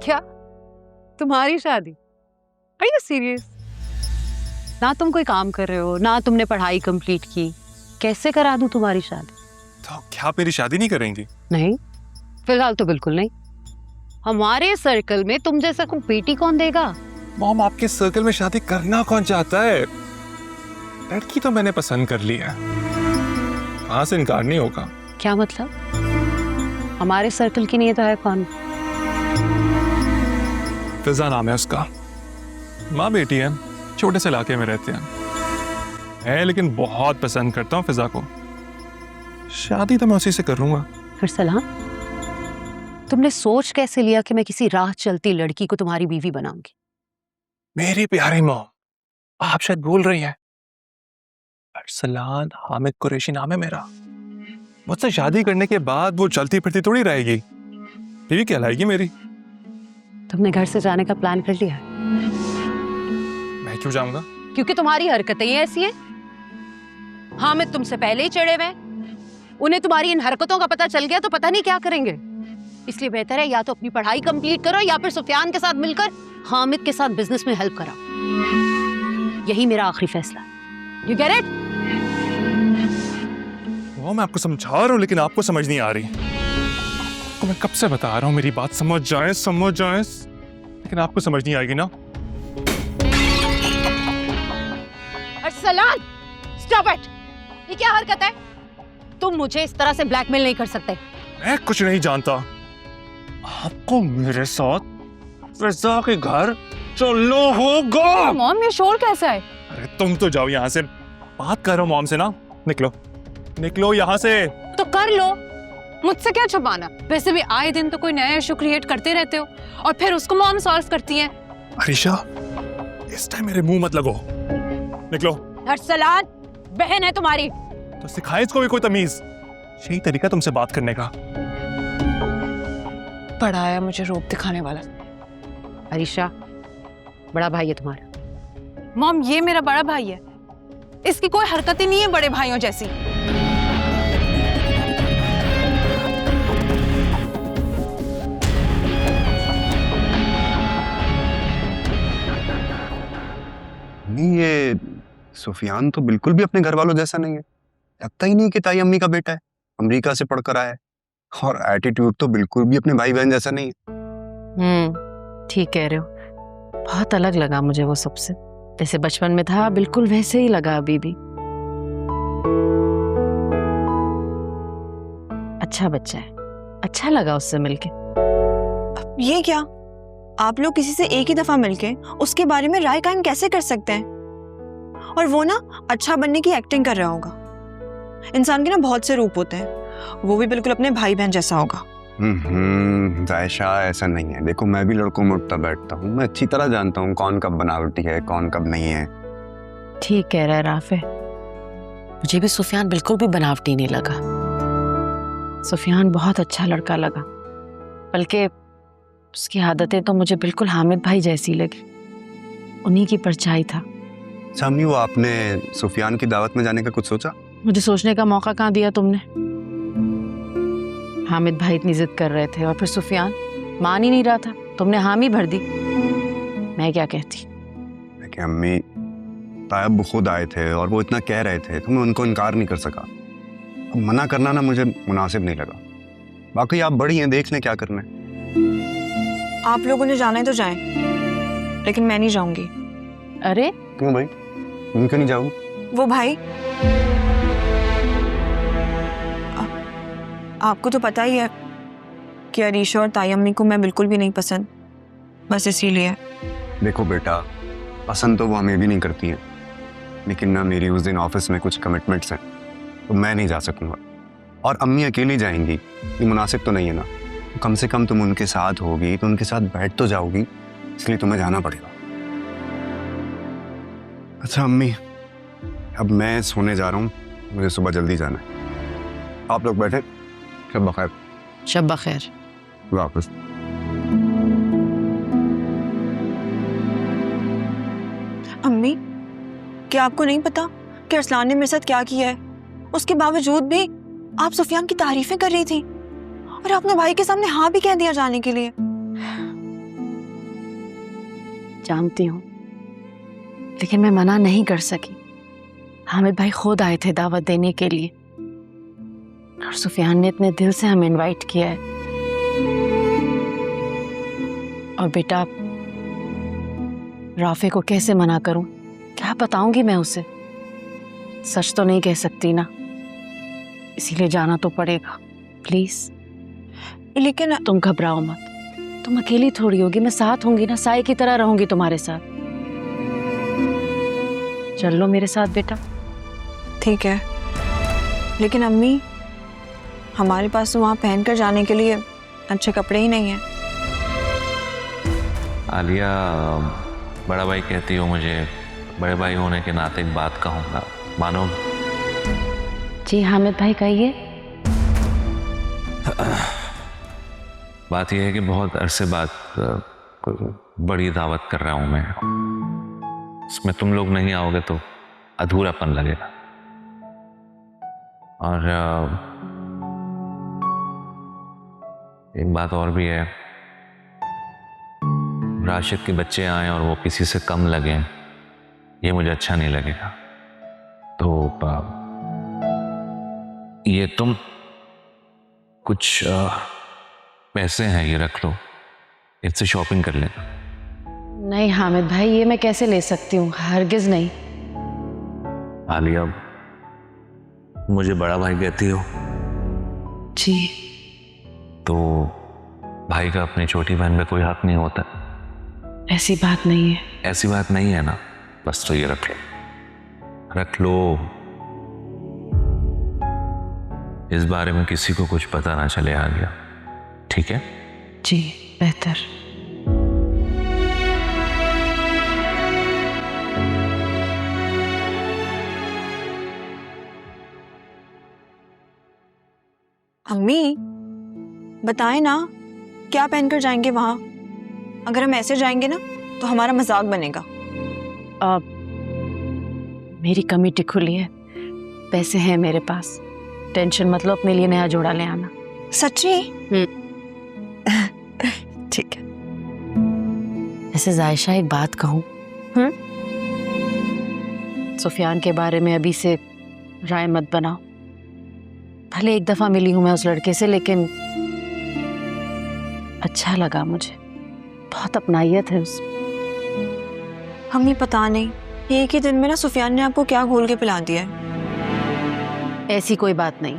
क्या? तुम्हारी शादी? Are you serious? ना तुम कोई काम कर रहे हो, ना तुमने पढ़ाई कंप्लीट की, कैसे करा दूं तुम्हारी शादी? तो क्या आप मेरी शादी नहीं करेंगी? नहीं, फिलहाल तो बिल्कुल नहीं। हमारे सर्कल में तुम जैसा कोई बेटी कौन देगा? मॉम, आपके सर्कल में शादी करना कौन चाहता है? लड़की तो मैंने पसंद कर ली है, कहाँ से इनकार नहीं होगा। क्या मतलब? हमारे सर्कल की नहीं है तो है कौन? फिजा नाम है उसका, माँ बेटी है, छोटे से इलाके में रहते हैं। है लेकिन बहुत पसंद करता हूँ फिजा को, शादी तो मैं उसी से करूंगा। फिर सलाम, तुमने सोच कैसे लिया कि मैं किसी राह चलती लड़की को तुम्हारी बीवी बनाऊंगी? मेरी प्यारी मॉम, आप शायद भूल रही हैं, अरसलान हामिद कुरैशी नाम है मेरा। मुझसे शादी करने के बाद वो चलती फिरती थोड़ी रहेगी, बीवी कहलाएगी मेरी। तुमने घर से जाने का प्लान कर लिया? मैं क्यों जाऊंगा? क्योंकि तुम्हारी हरकतें ही ऐसी हैं। हामिद तुमसे पहले ही चिढ़े हुए, उन्हें तुम्हारी इन हरकतों का पता चल गया तो पता नहीं क्या करेंगे। इसलिए बेहतर है या तो अपनी पढ़ाई कंप्लीट करो या फिर सुफियान के साथ मिलकर हामिद के साथ बिजनेस में हेल्प कराओ। यही मेरा आखिरी फैसला। You get it? वो मैं आपको समझा रहा हूँ लेकिन आपको समझ नहीं आ रही। आपको मैं कब से बता रहा हूँ मेरी बात समझ जाए, लेकिन आपको समझ नहीं आएगी ना। Arsalan, stop it! ये क्या हरकत है? तुम मुझे इस तरह से ब्लैकमेल नहीं कर सकते। मैं कुछ नहीं जानता, आपको मेरे साथ फिजा के घर चलना होगा। मॉम, ये शोर कैसा है? अरे तुम तो जाओ यहाँ से, बात कर रहा हूँ मॉम से ना। निकलो निकलो यहाँ से। तो कर लो, मुझसे क्या छुपाना। वैसे भी आए दिन तो कोई नया इशू क्रिएट करते रहते हो और फिर उसको मॉम सॉल्व करती है। अरीशा, इस टाइम मेरे मुंह मत लगो, निकलो। अरसलान, बहन है तुम्हारी, तो सिखाए इसको भी कोई तमीज। यही तरीका तुमसे बात करने का। बड़ा आया मुझे रूप दिखाने वाला। अरीशा, बड़ा भाई है तुम्हारा। मॉम, ये मेरा बड़ा भाई है, इसकी कोई हरकत ही नहीं है बड़े भाइयों जैसी। नहीं, ये सुफियान तो बिल्कुल भी अपने घर वालों जैसा नहीं है। लगता ही नहीं कि ताई अम्मी का बेटा है, अमेरिका से पढ़कर आया है। और एटीट्यूड तो बिल्कुल भी अपने भाई बहन जैसा नहीं है। ठीक कह रहे हो। बहुत अलग लगा मुझे वो सबसे, जैसे बचपन में था बिल्कुल वैसे ही लगा अभी भी। अच्छा बच्चा है, अच्छा लगा उससे मिलके। ये क्या, आप लोग किसी से एक ही दफा मिलके उसके बारे में राय कायम कैसे कर सकते हैं? और वो ना अच्छा बनने की एक्टिंग कर रहा होगा। इंसान के ना बहुत से रूप होते हैं, वो भी बिल्कुल अपने भाई बहन जैसा होगा। जायशा, ऐसा नहीं है। देखो, मैं भी लड़कों में उठता बैठता हूँ, मैं अच्छी तरह जानता हूँ कौन कब बनावटी है, कौन कब नहीं है। ठीक कह रहा है राफे, मुझे भी सुफियान बिल्कुल भी बनावटी नहीं लगा। सुफियान बहुत अच्छा लड़का लगा, बल्कि उसकी आदतें तो मुझे बिल्कुल हामिद भाई जैसी लगी, उन्हीं की परछाई था। सामी, वो आपने सुफियान की दावत में जाने का कुछ सोचा? मुझे सोचने का मौका कहाँ दिया तुमने? हामिद भाई इतनी जिद कर रहे थे और फिर सुफियान मान ही नहीं रहा था, तुमने हामी भर दी। मैं क्या कहती? देखिए अम्मी, तायब खुद आए थे और वो इतना कह रहे थे तो मैं उनको इनकार नहीं कर सका। अब मना करना ना मुझे मुनासिब नहीं लगा। बाकी आप बड़ी हैं, देख लें क्या करना है। आप लोगों ने जाना है तो जाएं, लेकिन मैं नहीं जाऊंगी। अरे क्यों भाई, तुम क्यों नहीं जाओगे? वो भाई, आपको तो पता ही है कि अरीशा और ताई अम्मी को मैं बिल्कुल भी नहीं पसंद, बस इसीलिए। देखो बेटा, पसंद तो वो हमें भी नहीं करती है, लेकिन ना मेरी उस दिन ऑफिस में कुछ कमिटमेंट्स हैं तो मैं नहीं जा सकूंगा। और अम्मी अकेली जाएंगी, ये मुनासिब तो नहीं है ना। तो कम से कम तुम उनके साथ होगी तो उनके साथ बैठ तो जाओगी, इसलिए तुम्हें जाना पड़ेगा। अच्छा अम्मी, अब मैं सोने जा रहा हूँ, मुझे सुबह जल्दी जाना है। आप लोग बैठे, शब बखैर। शब बखैर। वापस। अम्मी, क्या आपको नहीं पता कि अरसलान ने मेरे साथ क्या किया है? उसके बावजूद भी आप सुफियान की तारीफें कर रही थी और आपने भाई के सामने हाँ भी कह दिया जाने के लिए। जानती हूँ, लेकिन मैं मना नहीं कर सकी। हामिद भाई खुद आए थे दावत देने के लिए, और सुफियान ने इतने दिल से हमें इनवाइट किया है। और बेटा, राफे को कैसे मना करूं? क्या बताऊंगी मैं उसे? सच तो नहीं कह सकती ना, इसीलिए जाना तो पड़ेगा। प्लीज। लेकिन तुम घबराओ मत, तुम अकेली थोड़ी होगी, मैं साथ होंगी ना, साए की तरह रहूंगी तुम्हारे साथ। चल लो मेरे साथ बेटा। ठीक है, लेकिन अम्मी, हमारे पास तो वहाँ पहन कर जाने के लिए अच्छे कपड़े ही नहीं हैं। आलिया, बड़ा भाई कहती हो मुझे, बड़े भाई होने के नाते एक बात कहूँगा, मानो? जी हामिद भाई कहिए। बात यह है कि बहुत अरसे बाद कोई बड़ी दावत कर रहा हूँ मैं। इसमें तुम लोग नहीं आओगे तो अधूरापन लगेगा। और एक बात और भी है, राशिद के बच्चे आए और वो किसी से कम लगे, ये मुझे अच्छा नहीं लगेगा। तो ये तुम कुछ पैसे हैं, ये रख लो, इससे शॉपिंग कर लेना। नहीं हामिद भाई, ये मैं कैसे ले सकती हूँ? हरगिज नहीं। आलिया, मुझे बड़ा भाई कहती हो? जी। तो भाई का अपनी छोटी बहन पे कोई हक नहीं होता? ऐसी बात नहीं है। ऐसी बात नहीं है ना? बस तो ये रख लो, रख लो। इस बारे में किसी को कुछ पता ना चले आलिया, ठीक है? जी, बेहतर। अम्मी, बताएं ना, क्या पहनकर जाएंगे वहाँ? अगर हम ऐसे जाएंगे ना तो हमारा मजाक बनेगा। मेरी कमेटी खुली है, पैसे हैं मेरे पास, टेंशन मत लो, अपने लिए नया जोड़ा ले आना। सच्ची? ठीक है। ऐसे जायशा, एक बात कहूँ? सुफियान के बारे में अभी से राय मत बनाओ। भले एक दफा मिली हूं मैं उस लड़के से, लेकिन अच्छा लगा मुझे, बहुत अपनाइयत है उसमें। हमें पता नहीं एक ही दिन में ना सुफियान ने आपको क्या घोल के पिला दिया है। ऐसी कोई बात नहीं।